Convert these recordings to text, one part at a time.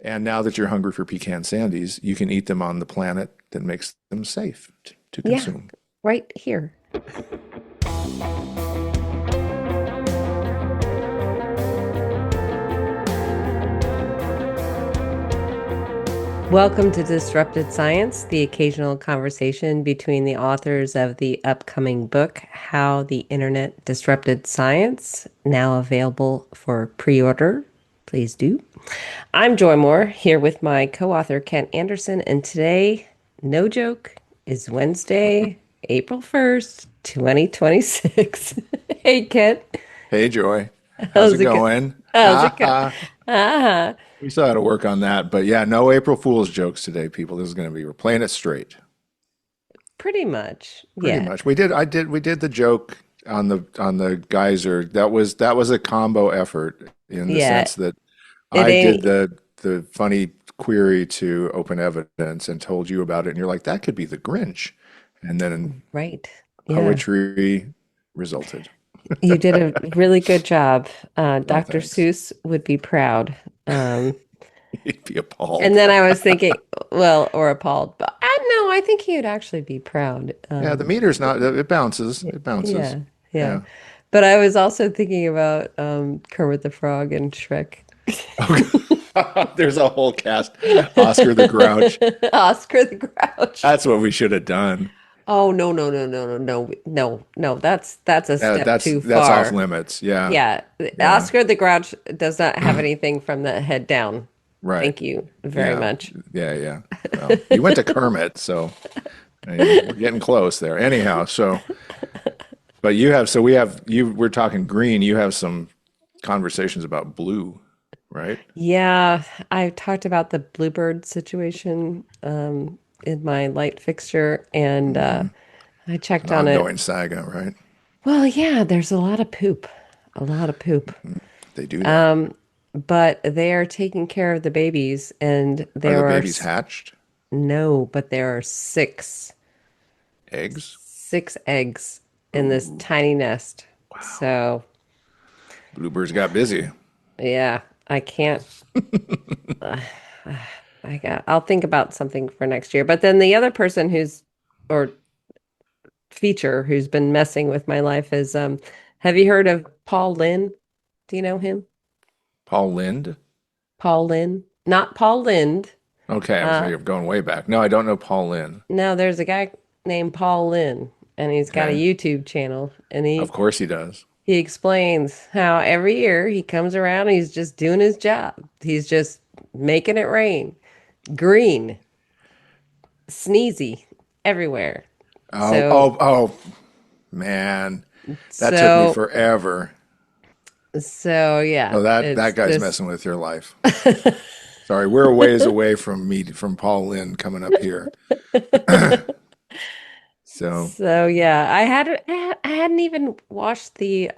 And now that you're hungry for pecan sandies, you can eat them on the planet that makes them safe to Yeah, consume. right here. Welcome to Disrupted Science, the occasional conversation between the authors of the upcoming book, How the Internet Disrupted Science, now available for pre-order. Please do. I'm Joy Moore, here with my co-author, Kent Anderson, and today, no joke, is Wednesday, April 1st, 2026. Hey, Kent. Hey, Joy. How's it How's it go? going? How's Ha it go? ha. Ah, We still had to work on that. But yeah, no April Fool's jokes today, people. This is going to be, we're playing it straight. pretty much. Pretty Yeah. much. We did the joke on the geyser. That was a combo effort in the Yeah. sense that It I did ain't the funny query to open evidence and told you about it, and you're like, that could be the Grinch. And then right. Yeah. poetry resulted. You did a really good job. Oh, Dr. thanks. Seuss would be proud. Um, He'd be and appalled. then I was thinking, well, or appalled, but I think he would actually be proud. Yeah, the meter's not, it bounces. It bounces. Yeah, yeah. Yeah. But I was also thinking about Kermit the Frog and Shrek. There's a whole cast. Oscar the Grouch. Oscar the Grouch. That's what we should have done. Oh no, no, no, no, no, no, no, no. That's a step too That's off far. limits. Yeah. Yeah, Yeah. Oscar the Grouch does not have anything from the head down. Right. Thank you very Yeah. much. Yeah. Yeah. Well, you went to Kermit, so I mean, we're getting close there. Anyhow, so but you have so we have you we're talking green. You have some conversations about blue, right? Yeah, I talked about the bluebird situation in my light fixture, and Hmm. I It's checked an on it. ongoing saga, right? Well, yeah, there's a lot of poop, a lot of poop. They do that. But they are taking care of the babies, and Are the there are babies hatched? no, but there are Eggs? six eggs in this Ooh, tiny nest. wow. So, Bluebirds got busy. yeah, I can't. I'll think about something for next year. But then the other person or feature who's been messing with my life is, have you heard of Paul Lynn? Do you know him? Paul Lind? Paul Lynn? Not Paul Lind. Okay, I was Uh, thinking of going way back. No, I don't know Paul Lynn. no, there's a guy named Paul Lynn, and he's got a Okay. YouTube channel, and Of course he does. he explains how every year he comes around and he's just doing his job. He's just making it rain. Green, sneezy everywhere. Oh, So, oh, oh, man. That took me so, forever. so yeah, Oh, that it's guy's just, messing with your life. Sorry, we're a ways away from Paul Lynn coming up here. So, so yeah, I hadn't even washed the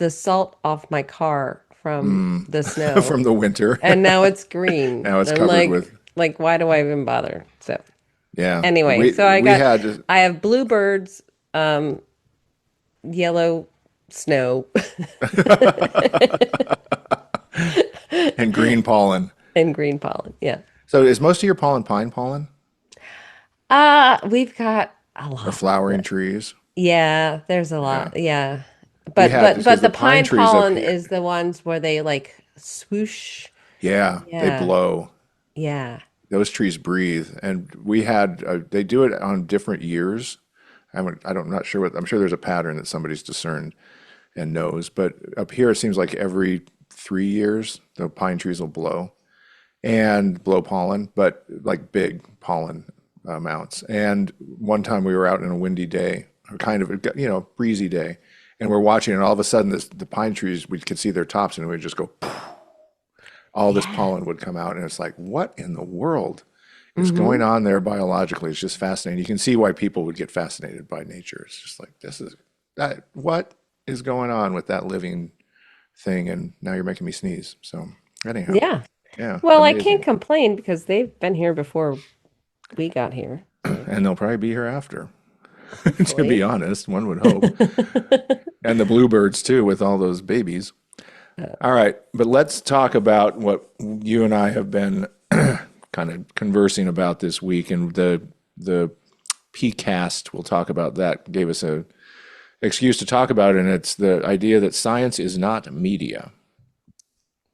salt off my car from mm, the snow, from the winter. and now it's green. Now it's And covered with, like why do I even bother? So yeah. anyway, We so we had I have bluebirds, um, yellow snow, and green pollen. and green pollen. Yeah. So is most of your pollen pine pollen We've got a or lot. flowering trees? Yeah, there's a Yeah. lot. Yeah. We had But because the the pine pine trees up pollen here. is the ones where they like swoosh. Yeah, they Yeah. blow. Yeah. Those trees breathe, and we had they do it on different years. I'm not sure what I'm sure there's a pattern that somebody's discerned and knows, but up here it seems like every 3 years the pine trees will blow pollen, but like big pollen amounts. And one time we were out in a windy day, kind of breezy day, and we're watching, and all of a sudden the pine trees we could see their tops, and we would just go all this Yeah. pollen would come out, and it's like, what in the world is Mm-hmm. going on there biologically? It's just fascinating. You can see why people would get fascinated by nature. It's just like, this is that, what is going on with that living thing? And now you're making me sneeze. So, anyhow, Yeah. yeah, Well, I can't amazing. complain because they've been here before we got here. So And they'll probably be here after, to be hopefully. honest, one would hope. And the bluebirds too, with all those babies. All right, but let's talk about what you and I have been kind of conversing about this week, and the PCAST. We'll talk about that. Gave us a excuse to talk about it, and it's the idea that science is not media,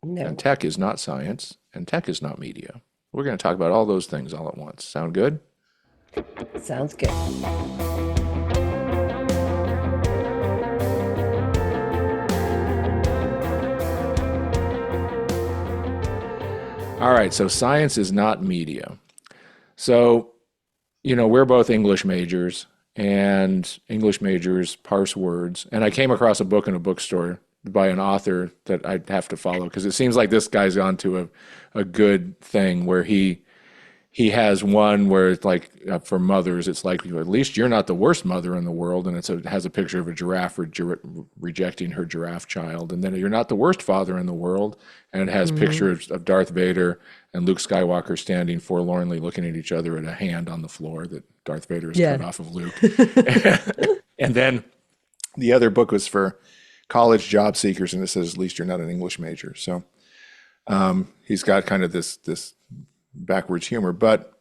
and No. tech is not science, and tech is not media. We're going to talk about all those things all at once. Sound good? Sounds good. All right, so science is not media. So, we're both English majors, and English majors parse words. And I came across a book in a bookstore by an author that I'd have to follow because it seems like this guy's onto a good thing where he has one where it's like for mothers, it's like at least you're not the worst mother in the world, and it has a picture of a giraffe rejecting her giraffe child, and then you're not the worst father in the world, and it has Hmm. pictures of Darth Vader and Luke Skywalker standing forlornly looking at each other and a hand on the floor that Darth Vader has cut Yeah. off of Luke. And then the other book was for college job seekers, and it says at least you're not an English major. So he's got kind of this backwards humor, but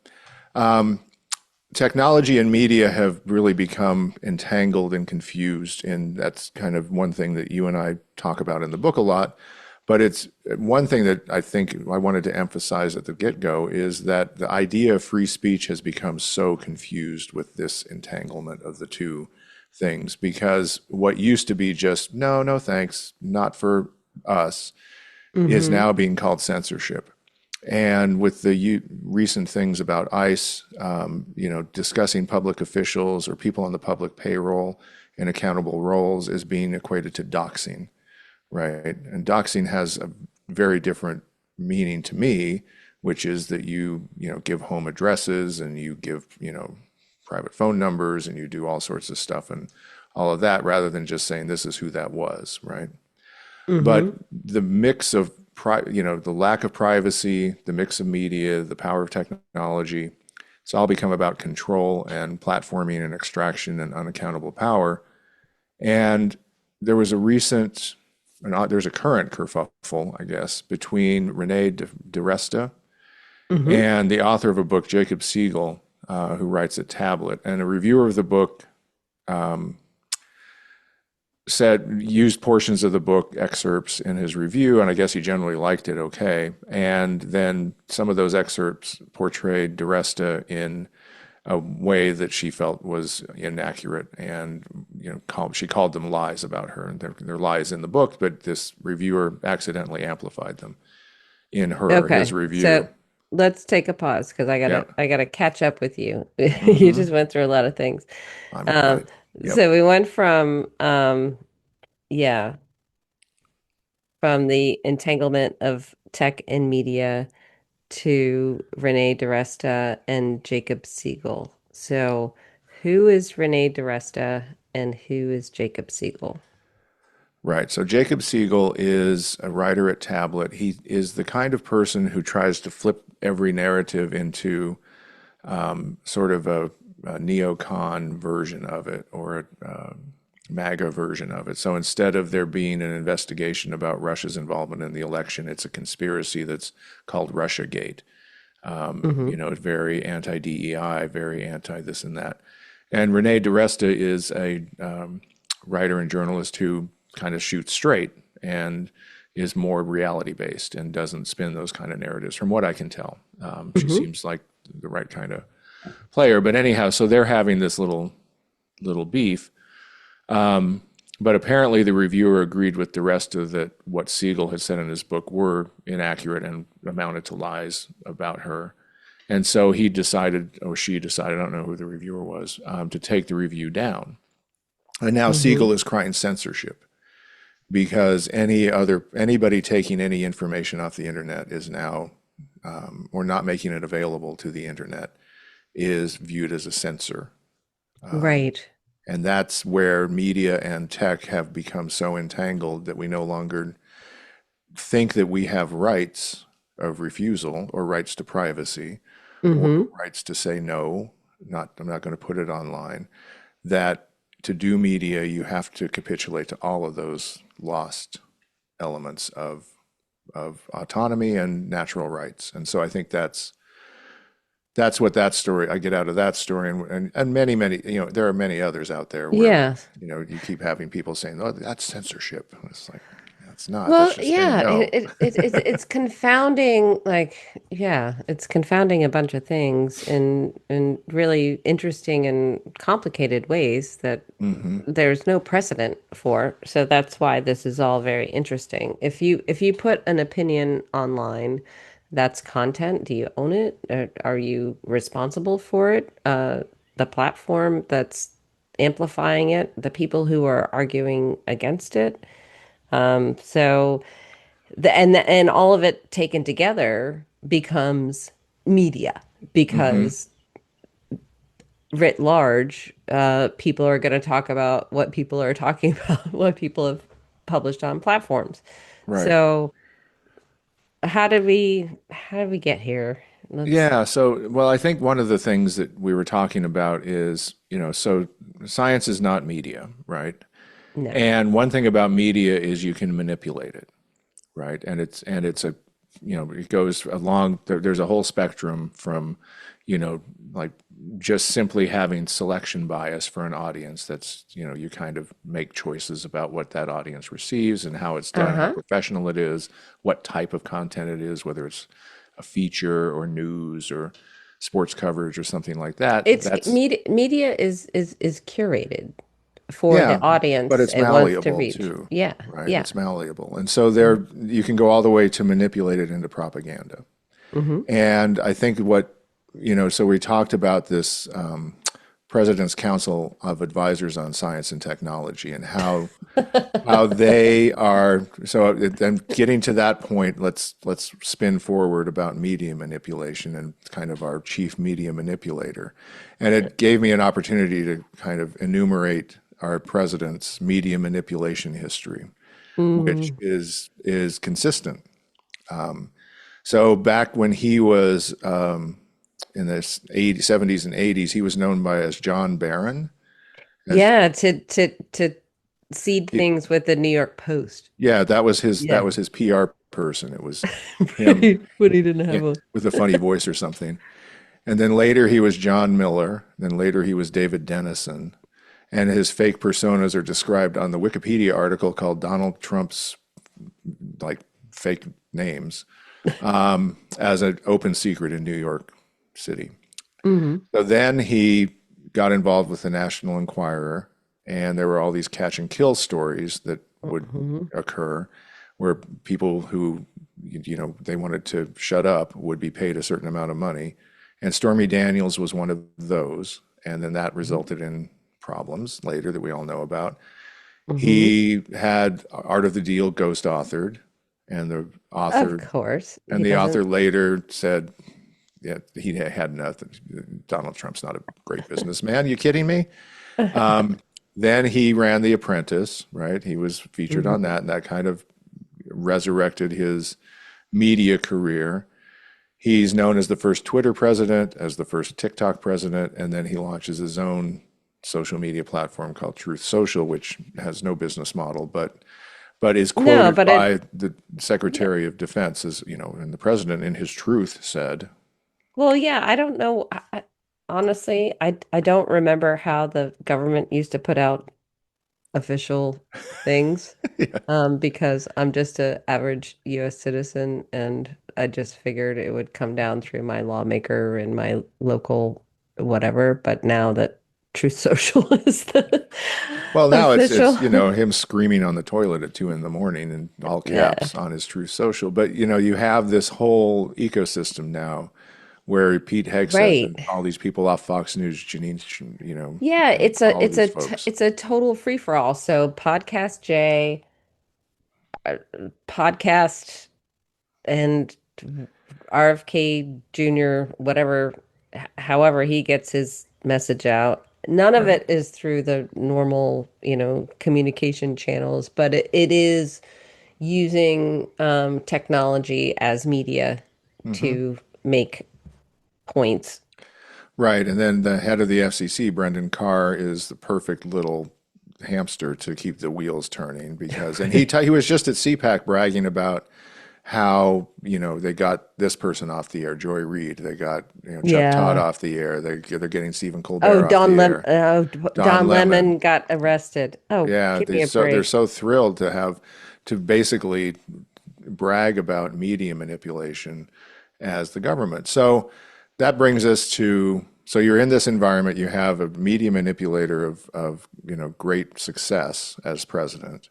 technology and media have really become entangled and confused, and that's kind of one thing that you and I talk about in the book a lot. But it's one thing that I think I wanted to emphasize at the get-go is that the idea of free speech has become so confused with this entanglement of the two things, because what used to be just no, no thanks, not for us, is Hmm. now being called censorship. And with the recent things about ICE, discussing public officials or people on the public payroll in accountable roles is being equated to doxing, right? And doxing has a very different meaning to me, which is that you give home addresses and you give, private phone numbers and you do all sorts of stuff and all of that rather than just saying this is who that was, right? But Hmm. the mix of the lack of privacy, the mix of media, the power of technology, it's all become about control and platforming and extraction and unaccountable power. And there was a recent, there's a current kerfuffle, I guess, between Rene DeResta Hmm. and the author of a book, Jacob Siegel, who writes at Tablet. And a reviewer of the book said used portions of the book excerpts in his review, and I guess he generally liked it okay. And then some of those excerpts portrayed DeResta in a way that she felt was inaccurate, and she called them lies about her, and they're lies in the book, but this reviewer accidentally amplified them in his Okay. So review. let's take a pause because I Yeah. gotta catch up with you. You Mm-hmm. just went through a lot of things. I'm Um, excited. Yep. so we went from yeah, from the entanglement of tech and media to Renee DiResta and Jacob Siegel. So, who is Renee DiResta and who is Jacob Siegel? Right. So Jacob Siegel is a writer at Tablet. He is the kind of person who tries to flip every narrative into sort of a neocon version of it or a MAGA version of it. So instead of there being an investigation about Russia's involvement in the election, it's a conspiracy that's called Russiagate. Hmm. It's very anti-DEI, very anti this and that. And Renee DiResta is a writer and journalist who kind of shoots straight and is more reality based and doesn't spin those kind of narratives, from what I can tell. She Hmm. seems like the right kind of player. But anyhow, so they're having this little beef. But apparently, the reviewer agreed with DiResta that what Siegel had said in his book were inaccurate and amounted to lies about her. And so he decided, or she decided, I don't know who the reviewer was, to take the review down. And now Hmm. Siegel is crying censorship because anybody taking any information off the internet is now, or not making it available to the internet, is viewed as a censor. Right. And that's where media and tech have become so entangled that we no longer think that we have rights of refusal or rights to privacy or Hmm. rights to say no, I'm not going to put it online. That to do media, you have to capitulate to all of those lost elements of autonomy and natural rights. And so I think that's what that story I get out of that story, and many, there are many others out there where Yeah. you keep having people saying, "Oh, that's censorship." And it's like that's not. That's Well, just saying yeah, no. it's confounding, like, yeah, it's confounding a bunch of things in really interesting and complicated ways that Hmm. there's no precedent for. So that's why this is all very interesting. If you put an opinion online, that's content. Do you own it? Are you responsible for it? The platform that's amplifying it, the people who are arguing against it. So and all of it taken together becomes media Hmm. because writ large, people are going to talk about what people are talking about, what people have published on platforms. Right. So how did we get here? Let's Yeah. So, well, I think one of the things that we were talking about is, so science is not media, right? no. And one thing about media is you can manipulate it, right? And it's a, it goes along. There's a whole spectrum from, like just simply having selection bias for an audience. That's, you kind of make choices about what that audience receives and how it's done, how Uh-huh. professional it is, what type of content it is, whether it's a feature or news or sports coverage or something like that. It's That's media is curated for the Yeah, but audience it's it wants to malleable reach. too, Yeah. right? Yeah. It's malleable. And so there you can go all the way to manipulate it into propaganda. Mm-hmm. And I think so we talked about this President's Council of Advisors on Science and Technology and how they are. So then getting to that point, let's spin forward about media manipulation and kind of our chief media manipulator. And it gave me an opportunity to kind of enumerate our president's media manipulation history, which Mm. is consistent. So back when he was in the 80s, 70s and 80s, he was known by as John Barron. As Yeah, to seed he, things with the New York Post. yeah, that Yeah. was his PR person. It was him Right. But he didn't have a with a funny voice or something. And then later he was John Miller. Then later he was David Dennison. And his fake personas are described on the Wikipedia article called Donald Trump's like fake names as an open secret in New York City. hmm So then he got involved with the National Enquirer, and there were all these catch and kill stories that would hmm occur where people who, they wanted to shut up would be paid a certain amount of money. And Stormy Daniels was one of those. And then that resulted in problems later that we all know about. hmm He had Art of the Deal ghost authored, and Of course, he the doesn't. author later said, yeah, he had nothing. Donald Trump's not a great businessman. You kidding me? Then he ran The Apprentice, right? He was featured on hmm that, and that kind of resurrected his media career. He's known as the first Twitter president, as the first TikTok president, and then he launches his own social media platform called Truth Social, which has no business model, but is No, quoted but by the yeah. Secretary of Defense as, and the president in his truth said, Well, yeah, I don't know. Honestly, I don't remember how the government used to put out official things, because I'm just a average US citizen and I just figured it would come down through my lawmaker and my local whatever. But now that Truth Social is the well, now it's official, him screaming on the toilet at 2 in the morning in all yeah, caps on his Truth Social. But you have this whole ecosystem now where Pete Hegseth right. and all these people off Fox News, Janine, Yeah, and it's a all of it's these a folks. it's a total free for all. So Podcast J, podcast and RFK Jr., whatever, however he gets his message out. None of Right. it is through the normal, communication channels, but it is using technology as media Hmm. to make points. Right. And then the head of the FCC, Brendan Carr, is the perfect little hamster to keep the wheels turning because, and he was just at CPAC bragging about how, they got this person off the air, Joy Reid. They got, Chuck Todd Yeah. off the air. They're getting Stephen Oh, Colbert off the air. Don Don Lemon. Lemon got arrested. Oh, Yeah, give me a they're break. so thrilled to basically brag about media manipulation as the government. So that brings us to, so you're in this environment, you have a media manipulator of great success as president,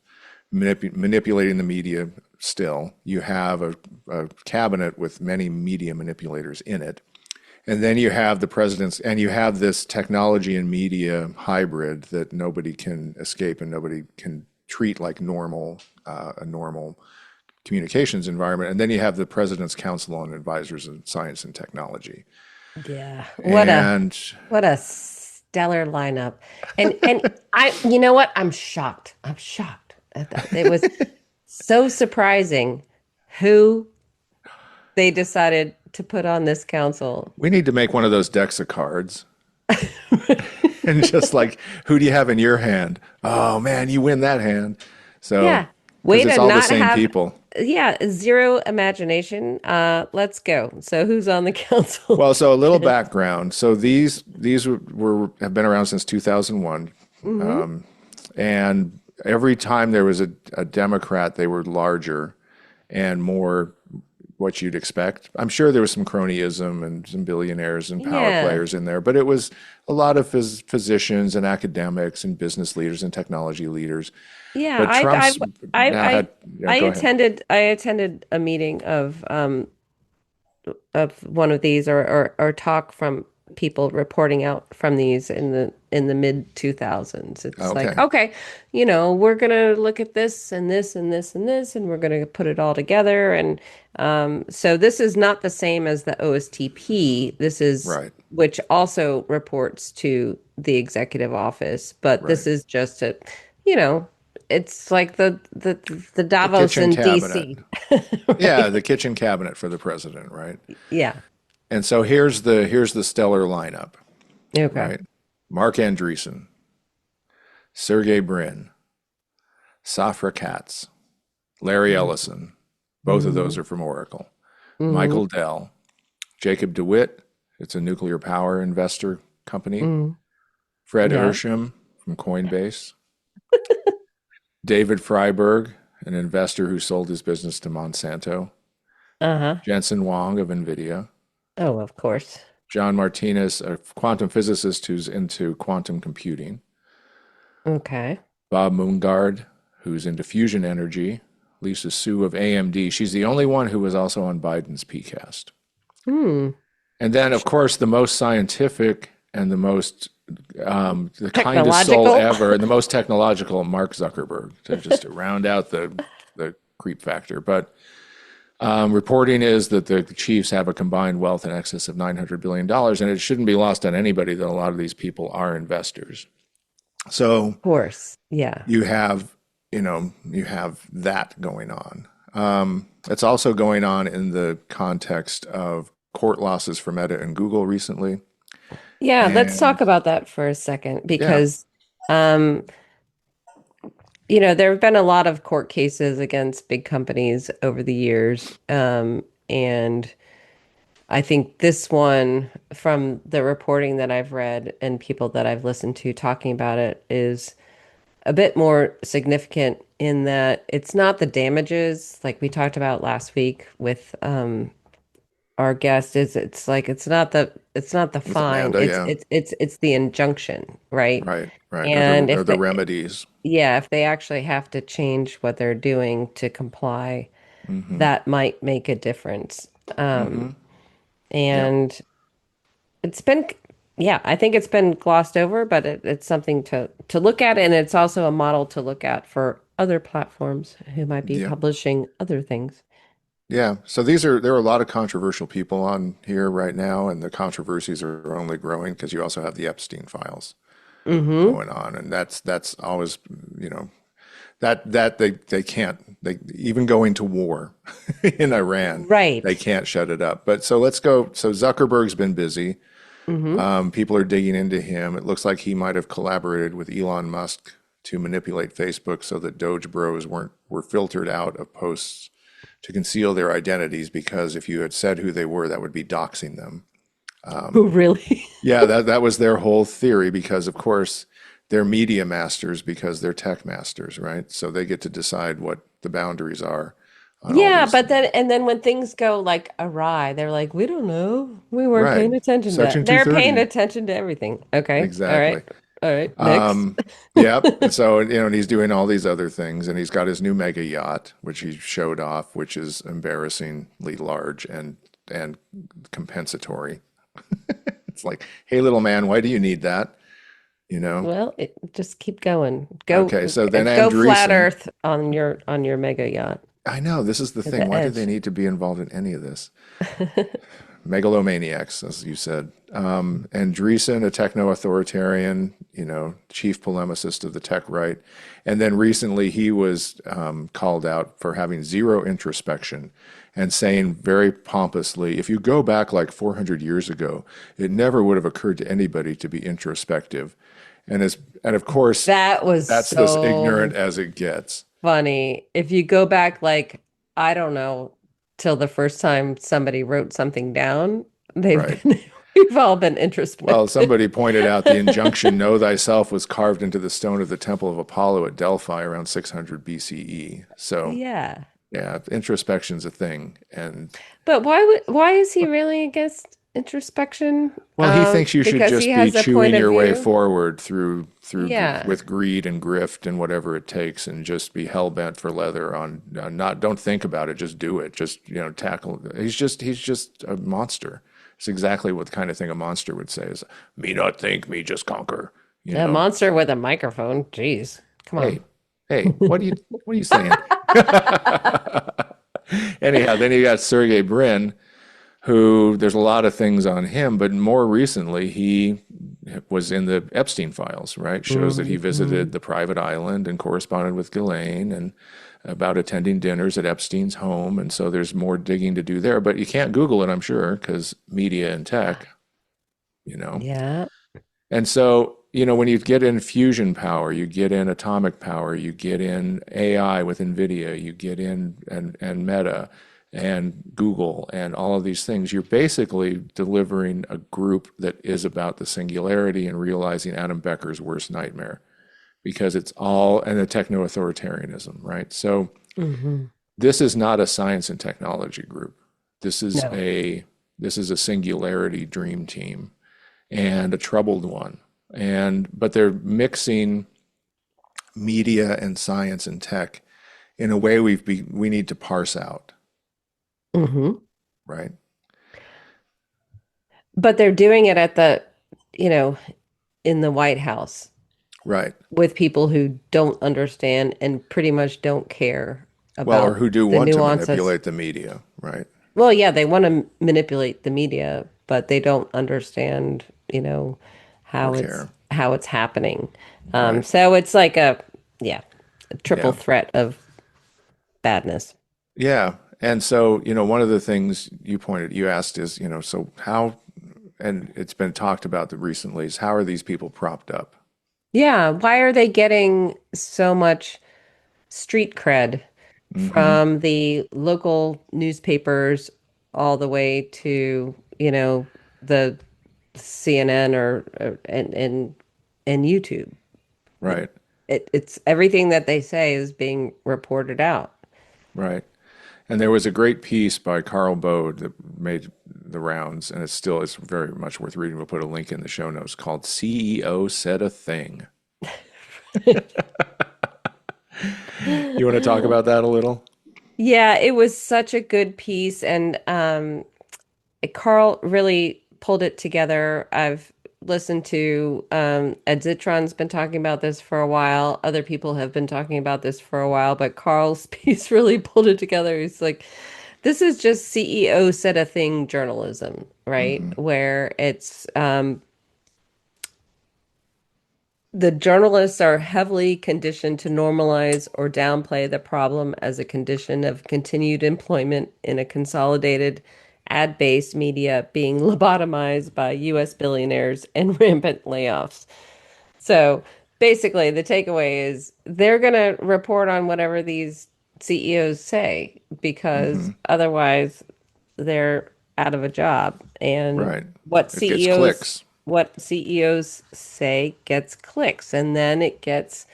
manipulating the media still. You have a cabinet with many media manipulators in it. And then you have the president's, and you have this technology and media hybrid that nobody can escape and nobody can treat like a normal communications environment. And then you have the President's Council on Advisors in Science and Technology. Yeah. And What a stellar lineup. And you know what? I'm shocked. I'm shocked at that. It was so surprising who they decided to put on this council. we need to make one of those decks of cards. And just like, who do you have in your hand? Oh man, you win that hand. So, Yeah. because Way it's to all the not same have, people. yeah, zero imagination. Let's go. So who's on the council? Well, so a little background. So these have been around since 2001, Hmm. and every time there was a Democrat, they were larger and more what you'd expect. I'm sure there was some cronyism and some billionaires and power Yeah. players in there, but it was a lot of physicians and academics and business leaders and technology leaders. Yeah, But Trump's now had, yeah, go ahead. I attended a meeting of one of these or talk from people reporting out from these in the mid 2000s. It's like, Okay, okay, we're gonna look at this and this and this and this, and we're gonna put it all together. And so this is not the same as the OSTP. This is right, which also reports to the executive office, but this right. is just you know, it's like the The Davos kitchen in cabinet. DC, Yeah, right? the kitchen cabinet for the president, right? Yeah. And so here's the stellar lineup, Okay. right? Marc Andreessen, Sergey Brin, Safra Katz, Larry Ellison. Both of those Mm-hmm. are from Oracle. Mm-hmm. Michael Dell, Jacob DeWitt, it's a nuclear power investor company. Mm-hmm. Fred Yeah. Ersham from Coinbase. David Freiberg, an investor who sold his business to Monsanto. Uh-huh. Jensen Huang of NVIDIA. Oh, of course. John Martinez, a quantum physicist who's into quantum computing. Okay. Bob Moongard, who's into fusion energy. Lisa Su of AMD. She's the only one who was also on Biden's PCAST. Hmm. And then, of course, the most scientific and the kindest soul Technological. ever, and the most technological, Mark Zuckerberg, to round out the creep factor. But reporting is that the Chiefs have a combined wealth in excess of $900 billion, and it shouldn't be lost on anybody that a lot of these people are investors. So Of course. Yeah. you have that going on. It's also going on in the context of court losses for Meta and Google recently. Yeah, let's talk And about that for a second yeah, because um, there have been a lot of court cases against big companies over the years. And I think this one, from the reporting that I've read and people that I've listened to talking about it, is a bit more significant in that it's not the damages like we talked about last week with our guest. Is it's like it's not the with fine. Amanda, yeah, It's the injunction, right? right, right, or the And or the remedies. if they actually have to change what they're doing to comply, Hmm. that might make a difference. Um, Hmm. Yeah, and it's been, yeah, I think it's been glossed over, but it's something to look at, and it's also a model to look at for other platforms who might be yeah, publishing other things. yeah. So there are a lot of controversial people on here right now, and the controversies are only growing because you also have the Epstein files Mm-hmm. going on, and that's always, you know, that they can't, they even going to war in Iran, they Right. can't shut it up. But so let's go. So Zuckerberg's been busy. Mm-hmm. People are digging into him. It looks like he might have collaborated with Elon Musk to manipulate Facebook so that Doge Bros were filtered out of posts to conceal their identities because if you had said who they were, that would be doxing them. Oh, really? Yeah, that was their whole theory because, of course, they're media masters because they're tech masters, right? So they get to decide what the boundaries are on all Yeah, these but then things. and then when things go like awry, they're like, we don't know. We weren't Right. paying attention to that. Section They're paying 230. attention to everything. Okay. All right. Exactly. All right. Next. Yeah. So, and he's doing all these other things, and he's got his new mega yacht, which he showed off, which is embarrassingly large and compensatory. It's like, hey, little man, why do you need that? You know? Well, just keep going. Okay. So then Go flat Andreessen, Earth on your mega yacht I know this is the to thing. the Why do they edge. need to be involved in any of this? Megalomaniacs, as you said. Andreessen, a techno-authoritarian, chief polemicist of the tech right. And then recently he was called out for having zero introspection and saying very pompously, if you go back like 400 years ago, it never would have occurred to anybody to be introspective. And of course, That was that's as ignorant so as it gets. funny. If you go back like I don't know till the first time somebody wrote something down, they've Right. been we've all been Well, introspective. somebody pointed out the injunction, know thyself, was carved into the stone of the temple of Apollo at Delphi around 600 BCE. So, Yeah. yeah, introspection's a thing. And, But why is he really against introspection? well, he thinks you should Because he just be has a point chewing of your way view. forward Yeah. with greed and grift and whatever it takes and just be hell bent for leather on not, don't think about it, just do it. Just, tackle. He's just a monster. It's exactly what the kind of thing a monster would say is, me not think, me just conquer, you A know? monster with a microphone. Jeez. Come on. Hey, hey, what are you saying? Anyhow, then you got Sergey Brin, who there's a lot of things on him, but more recently he was in the Epstein files, right? Shows that he Mhm. visited the private island and corresponded with Ghislaine and about attending dinners at Epstein's home. And so there's more digging to do there, but you can't Google it, I'm sure, because media and tech, you know. Yeah. And so, when you get in fusion power, you get in atomic power, you get in AI with NVIDIA, you get in and Meta and Google and all of these things, you're basically delivering a group that is about the singularity and realizing Adam Becker's worst nightmare because it's all and the techno-authoritarianism, right? So Hmm. this is not a science and technology group. This is No. a singularity dream team and a troubled one. But they're mixing media and science and tech in a way we need to parse out, Hmm. right? But they're doing it at you know, in the White House Right. with people who don't understand and pretty much don't care Well, or about who do the want to nuances. manipulate the media, right? Well, yeah, they want to manipulate the media, but they don't understand, Or care, how it's happening. right? So it's like yeah, a triple Yeah. threat of badness. Yeah. And so, one of the things you asked is, so how, and it's been talked about recently, is how are these people propped up? Yeah, why are they getting so much street cred Hmm. from the local newspapers all the way to, the CNN or and YouTube? Right. It's everything that they say is being reported out. Right. And there was a great piece by Carl Bode that made the rounds, and it's very much worth reading. We'll put a link in the show notes called CEO Said a Thing. You want to talk about that a little? Yeah, it was such a good piece, and Carl really pulled it together. I've listened to Ed Zitron's been talking about this for a while. Other people have been talking about this for a while, but Carl's piece really pulled it together. He's like, this is just CEO said a thing journalism, right? Hmm. Where it's the journalists are heavily conditioned to normalize or downplay the problem as a condition of continued employment in a consolidated ad-based media being lobotomized by US billionaires and rampant layoffs. So basically, the takeaway is they're going to report on whatever these CEOs say because Hmm. otherwise they're out of a job. And Right. It gets clicks. what CEOs say gets clicks, and then it gets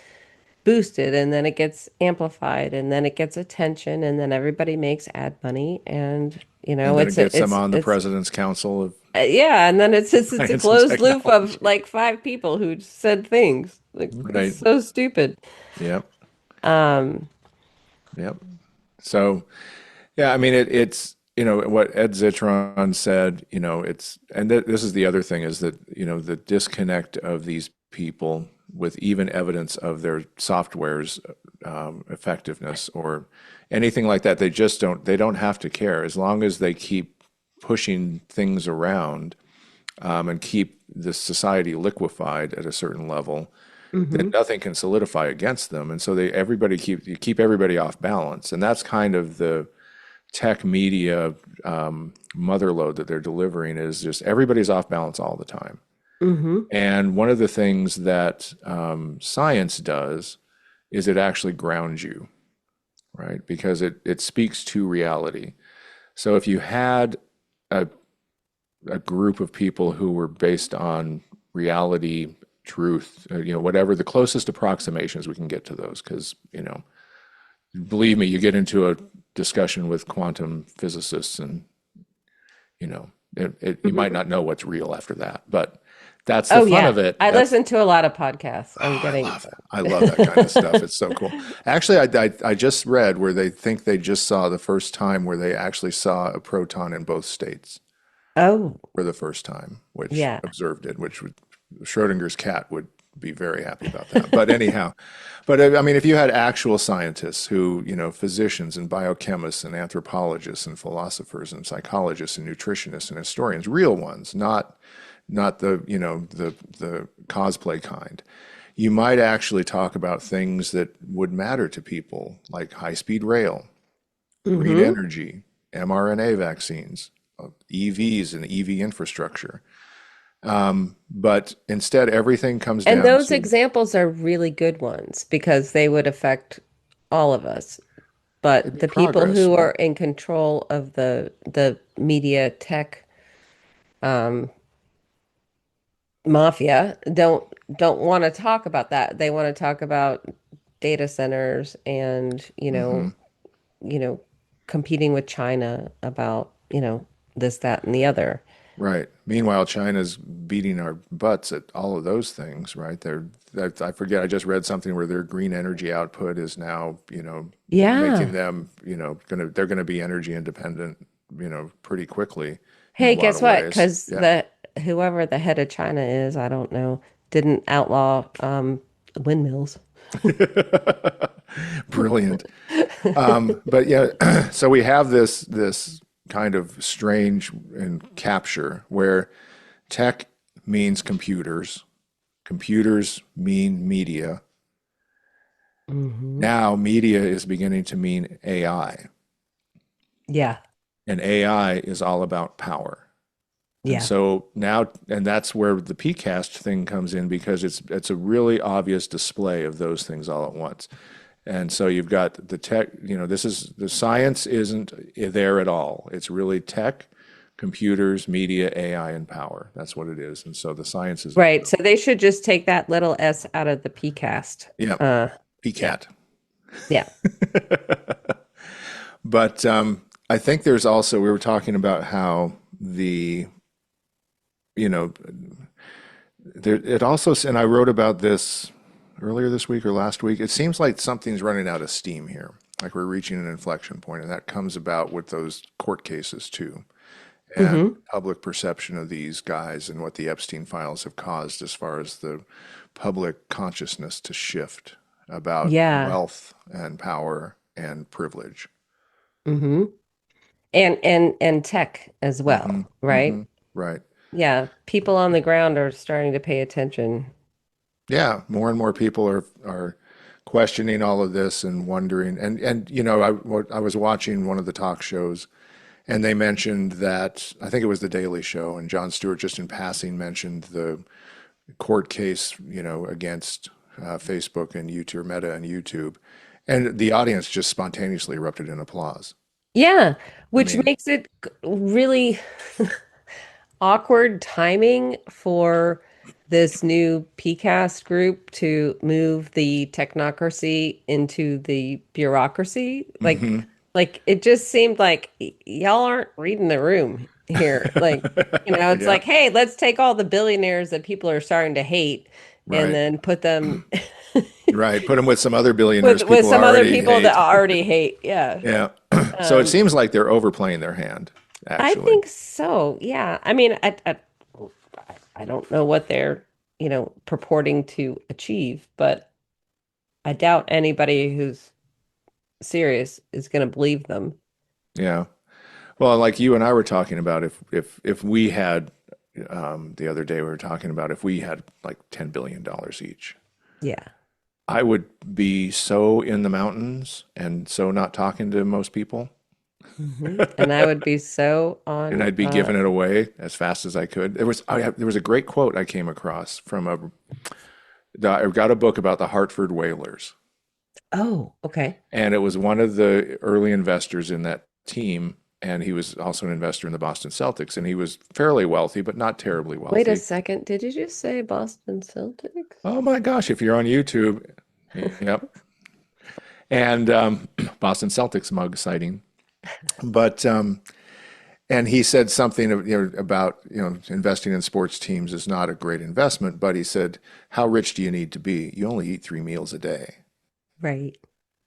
boosted, and then it gets amplified, and then it gets attention, and then everybody makes ad money, and And then it gets them on the it's President's Council of yeah, and then it's a Science and closed loop of Technology. like five people who said things. Like it's Right. so stupid. Yep. Um, Yep. So, yeah, I mean, it's, what Ed Zitron said, and this is the other thing is that, the disconnect of these people with even evidence of their software's effectiveness or anything like that. They don't have to care as long as they keep pushing things around and keep the society liquefied at a certain level, then mhm. nothing can solidify against them. And so you keep everybody off balance. And that's kind of the tech media motherload that they're delivering is just everybody's off balance all the time. Hmm. And one of the things that science does is it actually grounds you, right? Because it speaks to reality. So if you had a, a group of people who were based on reality, truth, whatever the closest approximations we can get to those, because, believe me, you get into a discussion with quantum physicists and, you know, you might Hmm. not know what's real after that, but that's the Oh fun yeah, of it. I That's listen to a lot of podcasts. I'm Oh, I getting. love it. I love that kind of stuff. It's so cool. Actually, I just read where they think they just saw the first time where they actually saw a proton in both states Oh for the first time, which yeah. observed it, Schrodinger's cat would be very happy about that. But anyhow, I mean, if you had actual scientists who, physicians and biochemists and anthropologists and philosophers and psychologists and nutritionists and historians, real ones, not the, the cosplay kind, you might actually talk about things that would matter to people, like high-speed rail, green Hmm. energy, mRNA vaccines, EVs and EV infrastructure. But instead, everything comes And down those to examples are really good ones because they would affect all of us. it'd But be the people progress, who right? are in control of the media tech mafia don't want to talk about that. They want to talk about data centers and, Hmm. you know, competing with China about, this, that, and the other. Right. Meanwhile, China's beating our butts at all of those things, right? I forget, I just read something where their green energy output is now, making Yeah. them, they're gonna be energy independent, pretty quickly in a Hey, lot guess of what? ways. Because Yeah. the whoever the head of China is, I don't know, didn't outlaw windmills. Brilliant. But yeah, so we have this kind of strange and capture where tech means computers, computers mean media. Hmm. Now media is beginning to mean AI, Yeah. and AI is all about power. And Yeah. so now, and that's where the PCAST thing comes in because it's a really obvious display of those things all at once. And so you've got the tech, this is the science isn't there at all. It's really tech, computers, media, AI, and power. That's what it is. And so the science is, Right. So they should just take that little s out of the PCAST. yeah, Uh, yeah. PCAT. Yeah. But I think there's also, we were talking about how you know, it also, and I wrote about this earlier this week or last week. It seems like something's running out of steam here. Like we're reaching an inflection point, and that comes about with those court cases too, and Hmm. public perception of these guys and what the Epstein files have caused as far as the public consciousness to shift about Yeah. wealth and power and privilege. Hmm. And tech as Hmm. well, right? Hmm. Right. Yeah. People on the ground are starting to pay attention. Yeah, more and more people are questioning all of this and wondering. And I was watching one of the talk shows, and they mentioned that I think it was the Daily Show, and Jon Stewart just in passing mentioned the court case, against Facebook and YouTube, Meta and YouTube, and the audience just spontaneously erupted in applause. Yeah, I which mean, makes it really awkward timing for this new PCAST group to move the technocracy into the bureaucracy. hmm Like it just seemed like y'all aren't reading the room here. It's yeah, like, hey, let's take all the billionaires that people are starting to hate and right, then put them right. Put them with some other billionaires with people some other already people that hate. already hate. Yeah. Yeah. So it Um, seems like they're overplaying their hand, I actually. think so. Yeah. I mean, I don't know what they're, purporting to achieve, but I doubt anybody who's serious is going to believe them. Yeah. Well, like you and I were talking about, if we had the other day we were talking about if we had like $10 billion each, Yeah. I would be so in the mountains and so not talking to most people, And I would be so and on I'd be giving it away as fast as I could. There was a great quote I came across from I got a book about the Hartford Whalers, oh, okay. and it was one of the early investors in that team, and he was also an investor in the Boston Celtics, and he was fairly wealthy, but not terribly Wait a wealthy. second. Did you just say Boston Celtics? Oh my gosh, if you're on YouTube, yep. And Boston Celtics mug sighting. But and he said something about investing in sports teams is not a great investment, but he said, how rich do you need to be? You only eat 3 meals a day. Right.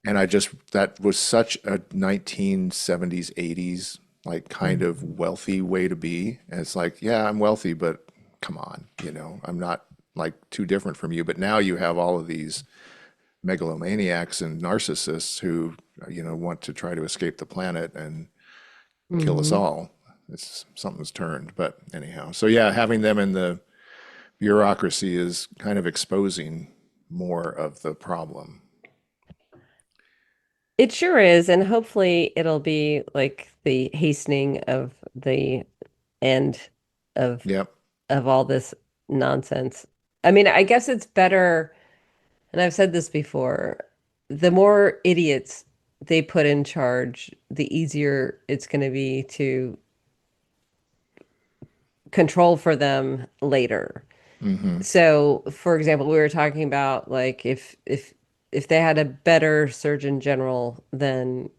And that was such a 1970s, 80s, like kind of Mhm. wealthy way to be. And it's like, yeah, I'm wealthy, but come on, I'm not like too different from you. But now you have all of these megalomaniacs and narcissists who, want to try to escape the planet and kill us Mhm. all. It's something's turned. But anyhow, so yeah, having them in the bureaucracy is kind of exposing more of the problem. It sure is, and hopefully it'll be like the hastening of the end of Yep. all this nonsense. I mean, I guess it's better, and I've said this before, the more idiots they put in charge, the easier it's going to be to control for them later. hmm So, for example, we were talking about like if they had a better surgeon general than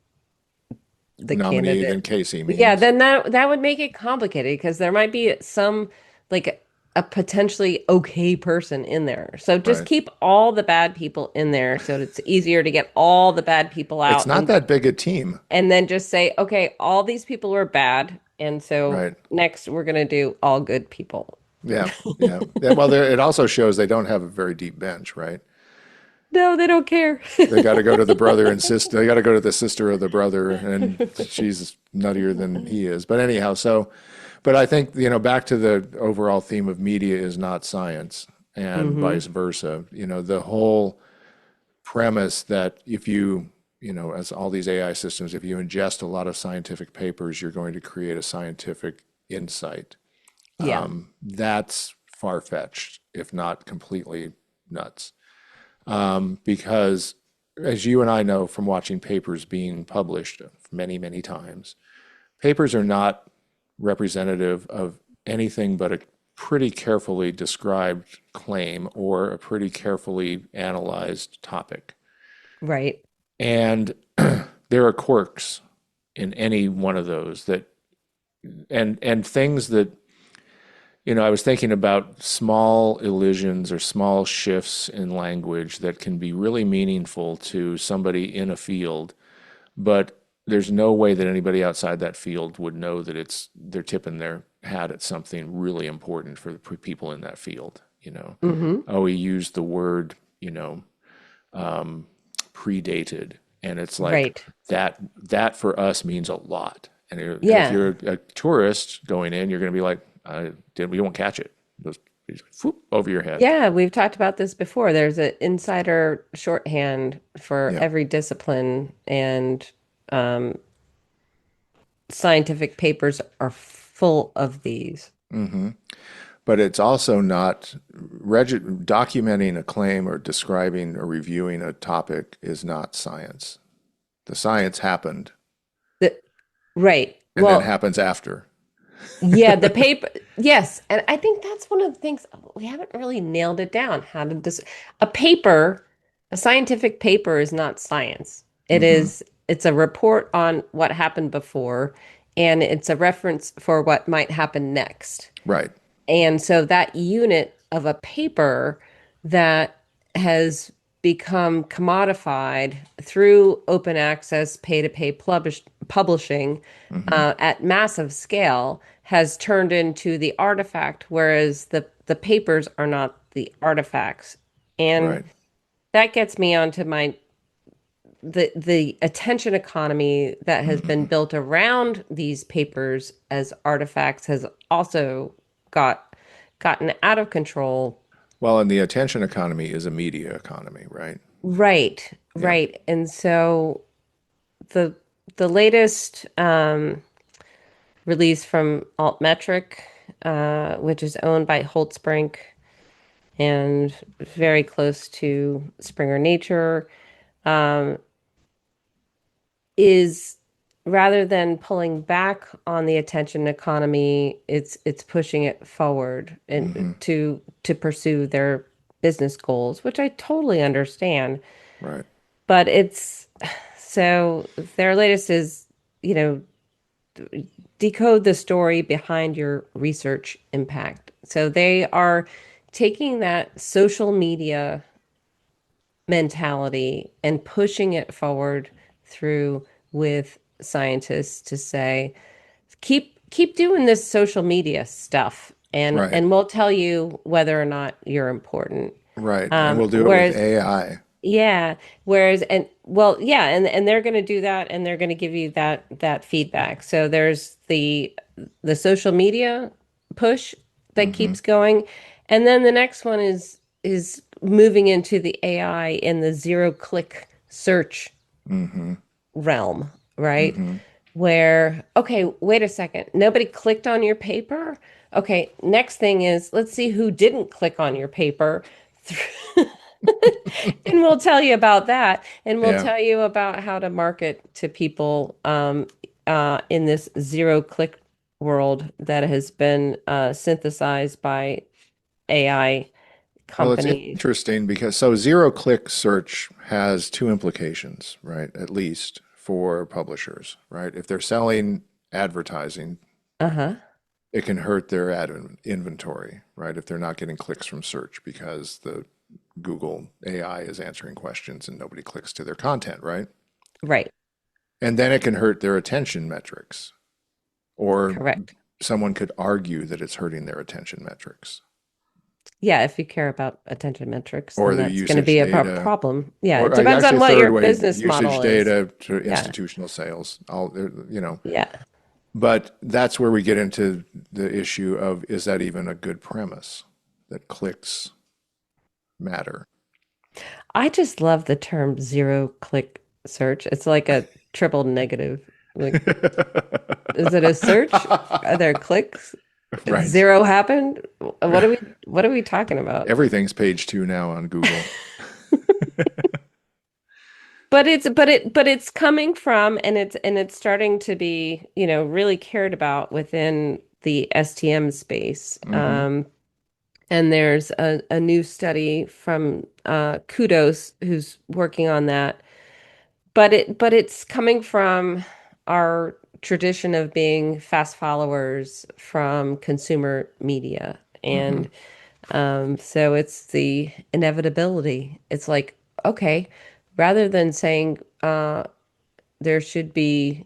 the Nominee than candidate, Casey yeah, means. then that would make it complicated because there might be some like a potentially okay person in there. So just Right. keep all the bad people in there so it's easier to get all the bad people It's out not that big a team. and then just say, okay, all these people were bad, and so Right. next we're gonna do all good people. Yeah. Yeah. Yeah. Well, it also shows they don't have a very deep bench, right? No, they don't care. They got to go to the brother and sister. They got to go to the sister of the brother, and she's nuttier than he is. But anyhow, but I think, back to the overall theme of media is not science and Hmm. vice versa. The whole premise that if as all these AI systems, if you ingest a lot of scientific papers, you're going to create a scientific insight. Yeah. That's far-fetched, if not completely nuts. Because as you and I know from watching papers being published many, many times, papers are not representative of anything but a pretty carefully described claim or a pretty carefully analyzed topic. Right. And there are quirks in any one of those and things that I was thinking about small elisions or small shifts in language that can be really meaningful to somebody in a field, but there's no way that anybody outside that field would know that they're tipping their hat at something really important for the people in that field. Hmm. Oh, he used the word, um, predated, and it's like Right. that for us means a lot. And if Yeah. you're a tourist going in, you're going to be like, we won't catch it. It goes whoop, over your head. Yeah, we've talked about this before. There's an insider shorthand for Yeah. every discipline, and um, scientific papers are full of these. hmm But it's also not documenting a claim or describing or reviewing a topic is not science. The science happened The, right. and then Well, happens after. yeah, the paper, yes. And I think that's one of the things we haven't really nailed it down. How to dis a paper, a scientific paper is not science. Hmm. It's a report on what happened before, and it's a reference for what might happen next. Right. And so that unit of a paper that has become commodified through open access, pay-to-pay publishing Hmm. at massive scale has turned into the artifact, whereas the papers are not the artifacts. And Right. that gets me onto the attention economy that has been Hmm. built around these papers as artifacts has also gotten out of control. Well, and the attention economy is a media economy, right? Right, Yeah. right. And so the the latest release from Altmetric, which is owned by Holtzbrink and very close to Springer Nature, um, is rather than pulling back on the attention economy, it's pushing it forward and Hmm. to pursue their business goals, which I totally understand. Right. But it's so their latest is, you know, decode the story behind your research impact. So they are taking that social media mentality and pushing it forward through with scientists to say keep doing this social media stuff Right. and we'll tell you whether or not you're important. Right. And we'll do it with Whereas AI. yeah, whereas and well yeah, and they're going to do that and they're going to give you that feedback. So there's the social media push that Hmm. keeps going, and then the next one is moving into the AI in the zero click search Hmm. realm, right? Hmm. Where, okay, wait a second, nobody clicked on your paper. Okay, next thing is let's see who didn't click on your paper. And we'll tell you about that. And we'll Yeah. tell you about how to market to people in this zero click world that has been synthesized by AI Well, it's companies. interesting because so zero click search has two implications, right? At least for publishers, right? If they're selling advertising, Uh-huh. it can hurt their inventory, right? If they're not getting clicks from search because the Google AI is answering questions and nobody clicks to their content, right? Right. And then it can hurt their attention metrics, or Correct. someone could argue that it's hurting their attention metrics Yeah, if you care about attention metrics, or then their that's going to usage be a data. problem. Yeah, it Or depends actually, on a what third your way, business usage model is. data to Yeah. institutional sales. You know, Yeah. but that's where we get into the issue of is that even a good premise that clicks matter? I just love the term zero click search. It's like a triple negative. Like, is it a search? Are there clicks? Right. Zero happened? What are we talking about? Everything's page two now on Google. But it's coming from and it's starting to be, you know, really cared about within the STM space. Hmm. And there's a new study from Kudos who's working on that. But it's coming from our tradition of being fast followers from consumer media. Hmm. And so it's the inevitability. It's like, okay, rather than saying there should be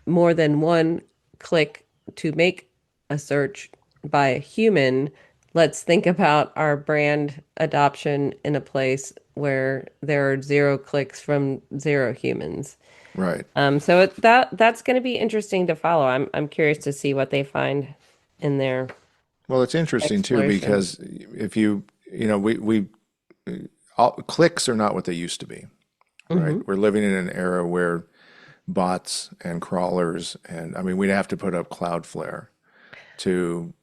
more than one click to make a search by a human, let's think about our brand adoption in a place where there are zero clicks from zero humans. Right. That's going to be interesting to follow. I'm curious to see what they find in their Well, it's interesting too exploration. because if you know, clicks are not what they used to be, right? Hmm. We're living in an era where bots and crawlers, and I mean, we'd have to put up Cloudflare to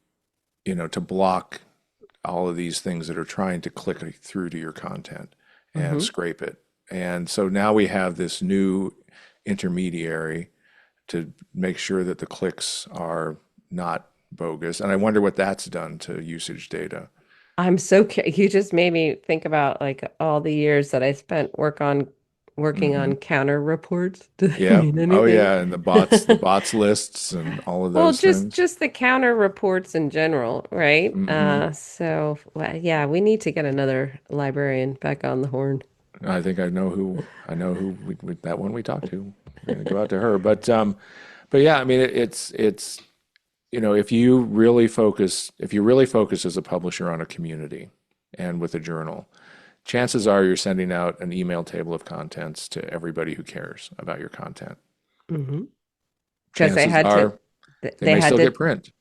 to block all of these things that are trying to click through to your content and Hmm. scrape it. And so now we have this new intermediary to make sure that the clicks are not bogus. And I wonder what that's done to usage data. I'm so you just made me think about like all the years that I spent working Hmm. on counter reports. Do they Yeah. mean Oh, anything? yeah. And the bots lists and all of Well, those things. just the counter reports in general, right? Hmm. So well, yeah, we need to get another librarian back on the horn. I think I know who that one we talked to. We're gonna go out to her, but yeah, I mean it's if you really focus as a publisher on a community and with a journal, chances are you're sending out an email table of contents to everybody who cares about your content. Hmm. Because Chances are they they may had still to, get print,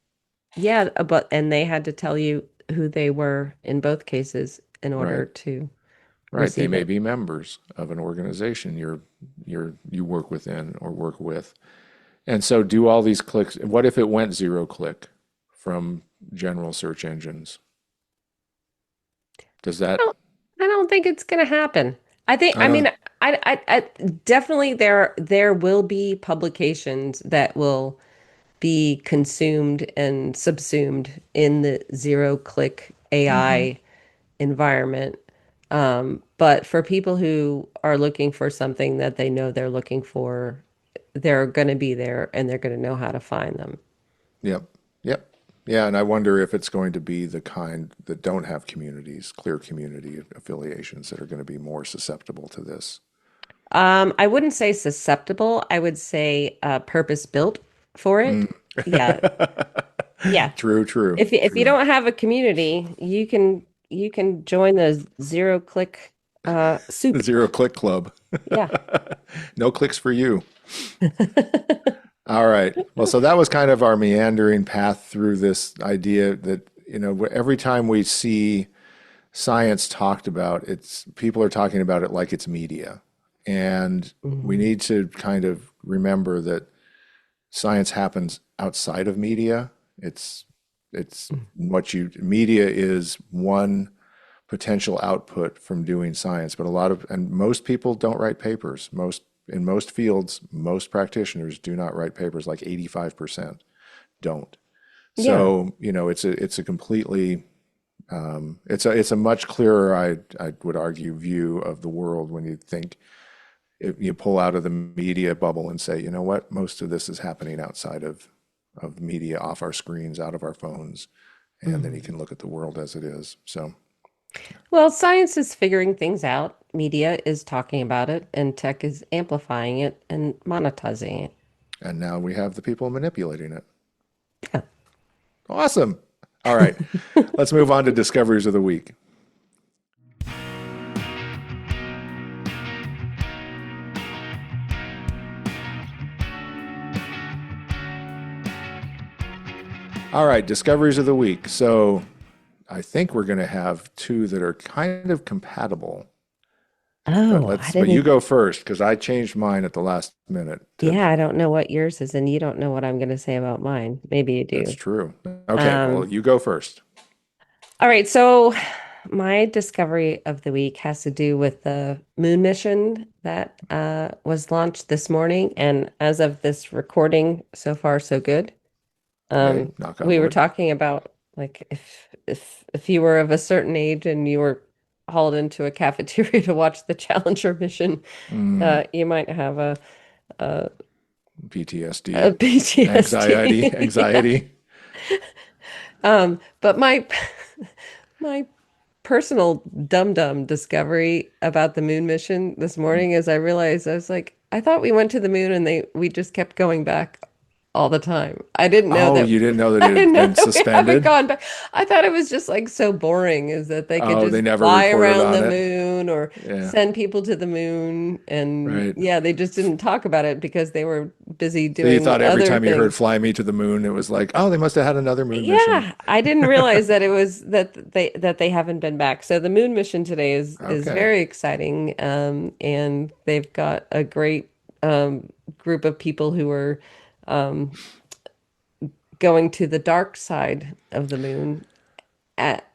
yeah, but and they had to tell you who they were in both cases in order right? to Right. They receive may it. be members of an organization you work within or work with. And so do all these clicks. What if it went zero click from general search engines? Does that? I don't think it's going to happen. I I mean, don't. I definitely there will be publications that will be consumed and subsumed in the zero click Hmm. AI environment. But for people who are looking for something that they know they're looking for, they're going to be there and they're going to know how to find them. Yep. Yep. Yeah. And I wonder if it's going to be the kind that don't have communities, clear community affiliations that are going to be more susceptible to this. I wouldn't say susceptible. I would say purpose built for it. Mm. Yeah. Yeah. True. True. If you True. don't have a community, you can join the zero click The soup. zero click club. Yeah. No clicks for you. All right. Well, so that was kind of our meandering path through this idea that, every time we see science talked about, it's people are talking about it like it's media. And we Mhm. need to kind of remember that science happens outside of media. It's media is one potential output from doing science, but and most people don't write papers. In most fields, most practitioners do not write papers, like 85% don't. Yeah. So, it's a completely it's a much clearer, I would argue, view of the world when you think you pull out of the media bubble and say, you know what, most of this is happening outside of media, off our screens, out of our phones, and then you Mhm. can look at the world as it is. So, Well, science is figuring things out, media is talking about it, and tech is amplifying it and monetizing it. and now we have the people manipulating it. Yeah. Awesome. All right, let's move on to discoveries of the week. All right, discoveries of the week. So I think we're going to have two that are kind of compatible. But Oh, I but you didn't. go first because I changed mine at the last minute. Yeah, I don't know what yours is, and you don't know what I'm going to say about mine. Maybe you That's do. true. Okay, well, Um, you go first. all right, so my discovery of the week has to do with the moon mission that was launched this morning, and as of this recording, so far so good. Hey, knock on We were wood. talking about like if you were of a certain age and you were hauled into a cafeteria to watch the Challenger mission, Mm, you might have a, a PTSD, anxiety, PTSD. anxiety. But my personal dum-dum discovery about the moon mission this morning is I realized I was like, I thought we went to the moon and we just kept going back all the time. I didn't know Oh, that you didn't know that I it didn't had know been that we haven't suspended? gone back. I thought it was just like so boring is that they could Oh, they just never fly reported around on the it. moon or Yeah, send people to the moon. And right. yeah, they just didn't talk about it because they were busy So you doing thought every other time you heard things. "Fly Me to the Moon," it was like, oh, they must have had another moon mission. Yeah, I didn't realize that it was that they haven't been back. So the moon mission today is Okay. very exciting, and they've got a great group of people who are um, going to the dark side of the moon at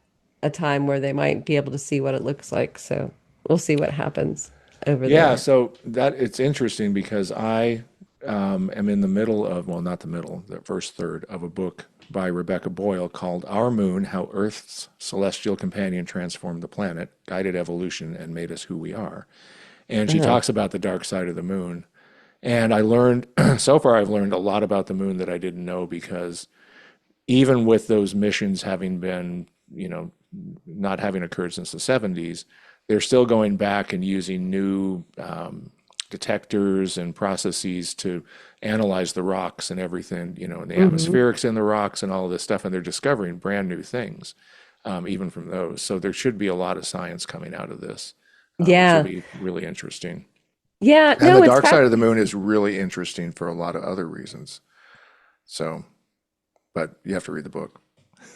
a time where they might be able to see what it looks like. So we'll see what happens over Yeah, there. so that it's interesting because I am in the middle of, well, not the middle, the first third of a book by Rebecca Boyle called Our Moon: How Earth's Celestial Companion Transformed the Planet, Guided Evolution, and Made Us Who We Are. And she Uh-huh. talks about the dark side of the moon. And I learned, so far, I've learned a lot about the moon that I didn't know because even with those missions having been, not having occurred since the 70s, they're still going back and using new detectors and processes to analyze the rocks and everything, and the Hmm. atmospherics in the rocks and all of this stuff. And they're discovering brand new things, even from those. So there should be a lot of science coming out of this, which will Yeah. be really interesting. Yeah. And the No, it's dark side of the fascinating. moon is really interesting for a lot of other reasons. So, but you have to read the book.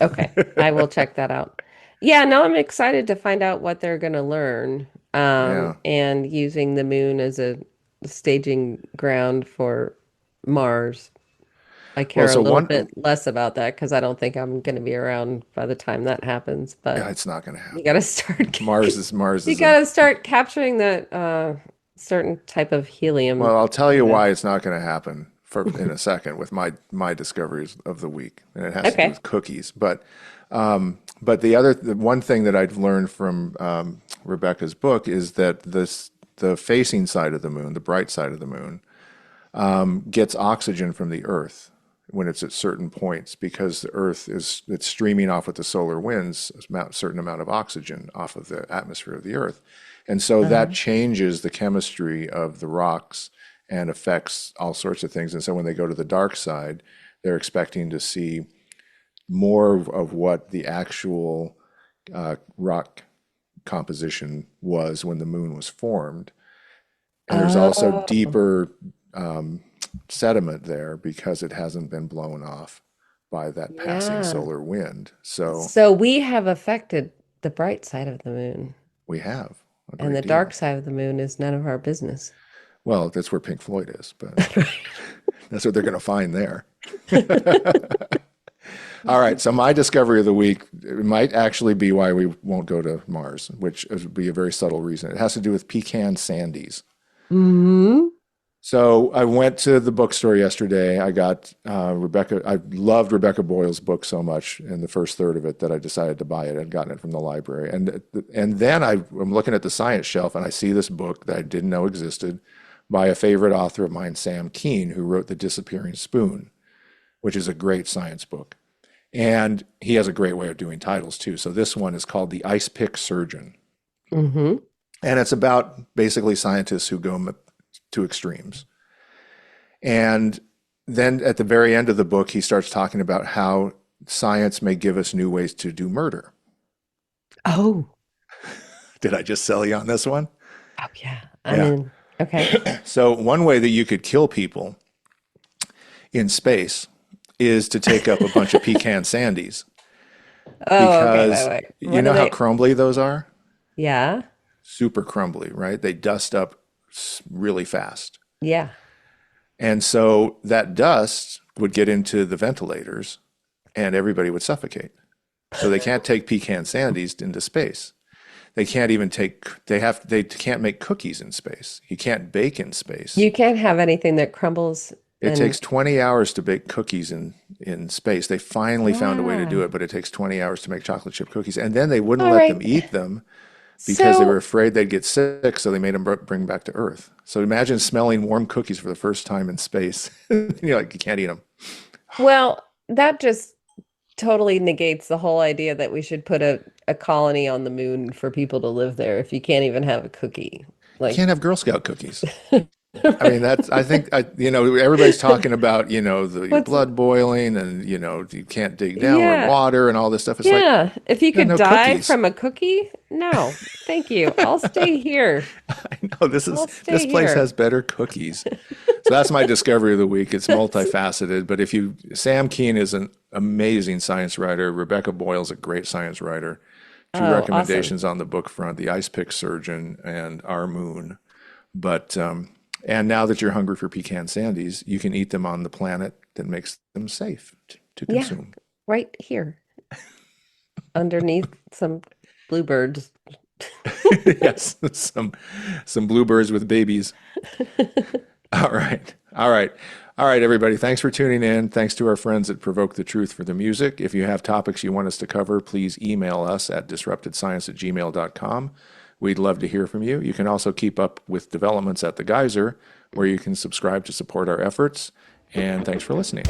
Okay. I will check that out. Yeah. No, I'm excited to find out what they're going to learn. Yeah. And using the moon as a staging ground for Mars. I Well, care a so little one, bit less about that because I don't think I'm going to be around by the time that happens. But it's not going to you got happen. to start, Mars you is got a, to start capturing that certain type of helium, well, I'll tell you you know. why it's not going to happen for in a second with my discoveries of the week, and it has to do Okay. with cookies. But the one thing that I've learned from Rebecca's book is that the facing side of the moon, the bright side of the moon, gets oxygen from the Earth when it's at certain points because the Earth it's streaming off with the solar winds a certain amount of oxygen off of the atmosphere of the Earth, and so that Uh-huh. changes the chemistry of the rocks and affects all sorts of things. And so when they go to the dark side, they're expecting to see more of what the actual rock composition was when the moon was formed. And there's also Oh. deeper sediment there because it hasn't been blown off by that passing Yeah. solar wind. So So we have affected the bright side of the moon, we have a and great the dark deal. side of the moon is none of our business. Well, that's where Pink Floyd is, but that's what they're going to find there. All right, so my discovery of the week it might actually be why we won't go to Mars, which would be a very subtle reason. It has to do with pecan sandies. Hmm. So I went to the bookstore yesterday. I got Rebecca. I loved Rebecca Boyle's book so much in the first third of it that I decided to buy it. I'd gotten it from the library, and then I'm looking at the science shelf and I see this book that I didn't know existed by a favorite author of mine, Sam Keen, who wrote The Disappearing Spoon, which is a great science book. And he has a great way of doing titles too. So this one is called The Ice Pick Surgeon, Hmm. and it's about basically scientists who go to extremes. And then at the very end of the book, he starts talking about how science may give us new ways to do murder. Oh. Did I just sell you on this one? Oh, yeah. I'm Yeah. in. Okay. So, one way that you could kill people in space is to take up a bunch of pecan sandies Oh, okay. Wait, because wait. you What are know how they? crumbly those are? Yeah. Super crumbly, right? They dust up really fast. Yeah. And so that dust would get into the ventilators and everybody would suffocate. So they can't take pecan sandies into space. They can't even they can't make cookies in space. You can't bake in space. You can't have anything that crumbles It and takes 20 hours to bake cookies in space. They finally found a way to do wow. it, but it takes 20 hours to make chocolate chip cookies. And then they wouldn't All let them right. eat them because they were So, afraid they'd get sick, so they made them bring back to Earth. So imagine smelling warm cookies for the first time in space. You're like, you can't eat them. well, that just totally negates the whole idea that we should put a colony on the moon for people to live there if you can't even have a cookie. You Like, can't have Girl Scout cookies. I mean, I think, everybody's talking about, your what's, blood boiling and, you can't dig down where yeah, water and all this stuff. It's like, yeah. If you you got could no die cookies. from a cookie, no, thank you. I'll stay here. I know I'll this stay place here. has better cookies. So that's my discovery of the week. It's multifaceted, but Sam Keen is an amazing science writer. Rebecca Boyle's a great science writer. Two Oh, awesome. recommendations on the book front: The Ice Pick Surgeon and Our Moon. But and now that you're hungry for pecan sandies, you can eat them on the planet that makes them safe to Yeah, consume. right here underneath some bluebirds. Yes, some bluebirds with babies. All right. All right. All right, everybody. Thanks for tuning in. Thanks to our friends at Provoke the Truth for the music. If you have topics you want us to cover, please email us at disruptedscience@gmail.com. We'd love to hear from you. You can also keep up with developments at the Geyser, where you can subscribe to support our efforts. And thanks for listening.